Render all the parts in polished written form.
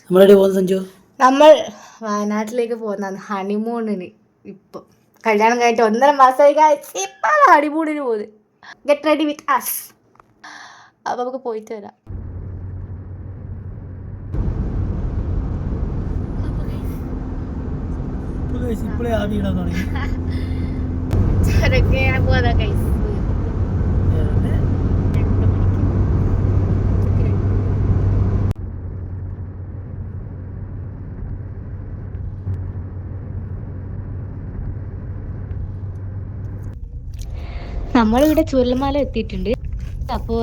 നമ്മളെവിടെ പോകുന്നത് സഞ്ജു? നമ്മൾ വയനാട്ടിലേക്ക് പോകുന്ന ഹണിമൂണിന്. ഇപ്പൊ കല്യാണം കഴിഞ്ഞിട്ട് 1.5 മാസമായി. ഇപ്പൊ ഹണിമൂണിന് പോകുന്നത്. Get ready with us. അപ്പൊ നമുക്ക് പോയിട്ട് വരാം. നമ്മളിവിടെ ചുരൽമല എത്തിയിട്ടുണ്ട്. അപ്പോൾ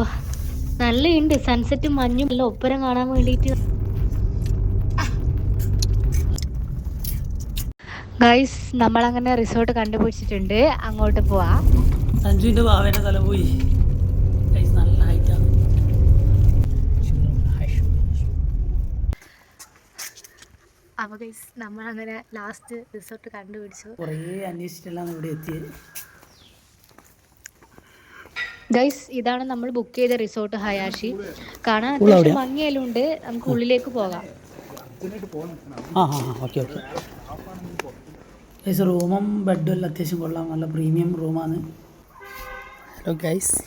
നല്ലുണ്ട്, സൺസെറ്റും മഞ്ഞും എല്ലാം ഒപ്പരം കാണാൻ വേണ്ടിയിട്ട്. ഗൈസ്, നമ്മളങ്ങനെ റിസോർട്ട് കണ്ടുപിടിച്ചിട്ടുണ്ട്. അങ്ങോട്ട് പോവാ. സഞ്ജുവിന്റെ ബാവേന്റെ തല പോയി. നല്ല ഹൈറ്റാണ്. അപ്പോൾ ഗൈസ്, നമ്മളങ്ങനെ ലാസ്റ്റ് റിസോർട്ട് കണ്ടുപിടിച്ചു. കുറേ അന്വേഷിച്ചിട്ടെല്ലാം ഇവിടെ എത്തിയത്. ഗൈസ്, ഇതാണ് നമ്മൾ ബുക്ക് ചെയ്ത റിസോർട്ട് ഹയാഷി. കാണാൻ അത്യാവശ്യം ഭംഗിയെല്ലാം ഉണ്ട്. നമുക്ക് ഉള്ളിലേക്ക് പോകാം. ഓക്കെ. ഗൈസ്, റൂമും ബെഡും എല്ലാം അത്യാവശ്യം കൊള്ളാം. നല്ല പ്രീമിയം റൂമാണ്. ഹലോ ഗൈസ്,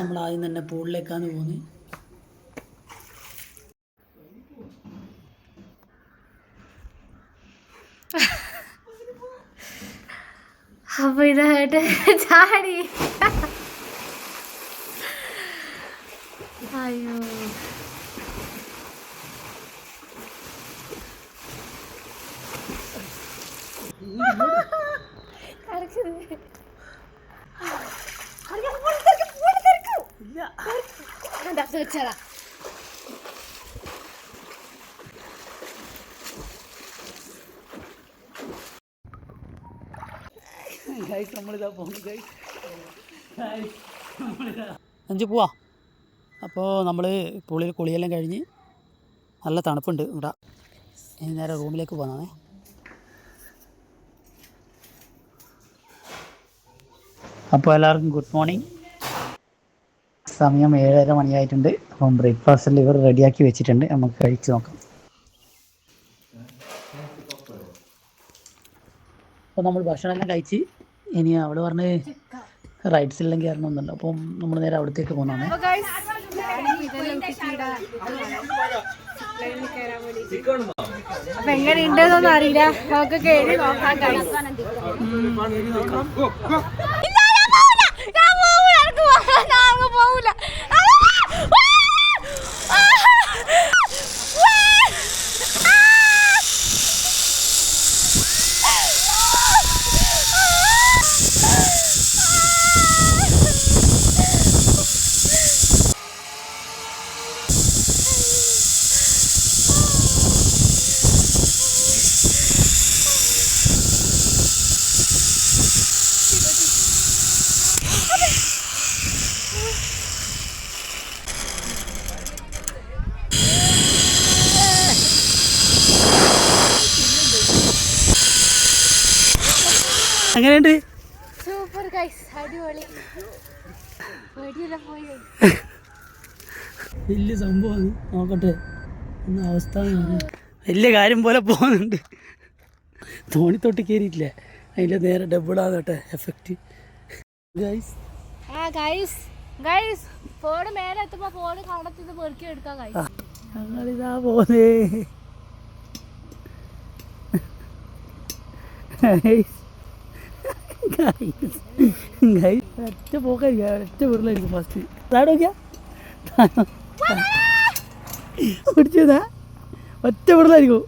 നമ്മൾ ആദ്യം തന്നെ പൂളിലേക്കാണ് പോകുന്നത്. അപ്പൊ ഇതായിട്ട് ചാടി. അയ്യോ, വെച്ചാ അഞ്ച് പോവാ. അപ്പോൾ നമ്മൾ പുള്ളിയിൽ കുളിയെല്ലാം കഴിഞ്ഞ് നല്ല തണുപ്പുണ്ട് ഇവിടെ. ഇനി നേരെ റൂമിലേക്ക് പോകുന്നതാണേ. അപ്പോൾ എല്ലാവർക്കും ഗുഡ് മോർണിംഗ്. സമയം 7:30 മണിയായിട്ടുണ്ട്. അപ്പം ബ്രേക്ക്ഫാസ്റ്റിൽ ഇവർ റെഡിയാക്കി വെച്ചിട്ടുണ്ട്. നമുക്ക് കഴിച്ച് നോക്കാം. അപ്പോൾ നമ്മൾ ഭക്ഷണമെല്ലാം കഴിച്ച് ഇനി അവൾ പറഞ്ഞ് റൈഡ്സിലെല്ലാം കയറണമെന്നുണ്ട്. അപ്പം നമ്മൾ നേരെ അവിടത്തേക്ക് പോകുന്നതാണ്. അപ്പൊ എങ്ങനെയുണ്ടെന്നൊന്നും അറിയില്ല. നമുക്ക് കയറി നോക്കാം. പോകൂല. എങ്ങനെയുണ്ട്? സൂപ്പർ ഗൈസ്, അടിപൊളി. വലിയ സംഭവമാണ്. നോക്കട്ടെ എന്ന അവസ്ഥ. വലിയ കാര്യം പോലെ പോകുന്നുണ്ട്. തോണിത്തൊട്ട് കയറിയിട്ടില്ലേ, അതിൻ്റെ നേരെ ഡബിളാണ് കേട്ടെ എഫക്റ്റ്. ഫോണ് മേലെ എത്തുമ്പോ ഫോണ് കണത്തിന് പെറുക്കി എടുക്കാം. ഞങ്ങളിതാ പോന്നേ. ഒറ്റ പോക്കായിരിക്കും, ഒറ്റ വീട്ടിലായിരിക്കും ഫസ്റ്റ്. താടോക്കിയാ പിടിച്ചതാ, ഒറ്റ വീട്ടിലായിരിക്കും.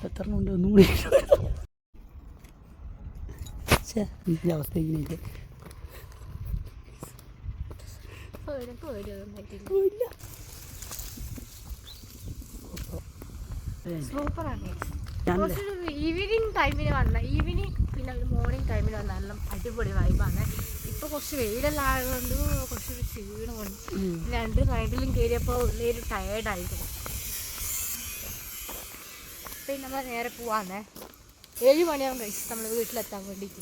എത്ര ഉണ്ട് ഒന്നും കൂടി അവസ്ഥ ഇങ്ങനെയില്ലേ. ഇല്ല. സൂപ്പറാണ്. ഞാനല്ലേ ഈവനിങ് ടൈമിന് വന്ന പിന്നെ ഒരു മോർണിംഗ് ടൈമിൽ വന്ന നല്ല അടിപൊളി വൈബാണ്. ഇപ്പോൾ കുറച്ച് വെയിലെല്ലാം ആയതുകൊണ്ട് കുറച്ചൊരു ക്ഷീണമുണ്ട്. രണ്ട് റൈഡിലും കയറിയപ്പോൾ ഉള്ളൊരു ടയേർഡായിരുന്നു. പിന്നെ നമ്മൾ നേരെ പോവാന്നേ. 7 മണിയാകും കഴിച്ച് നമ്മൾ വീട്ടിലെത്താൻ വേണ്ടിയിട്ട്.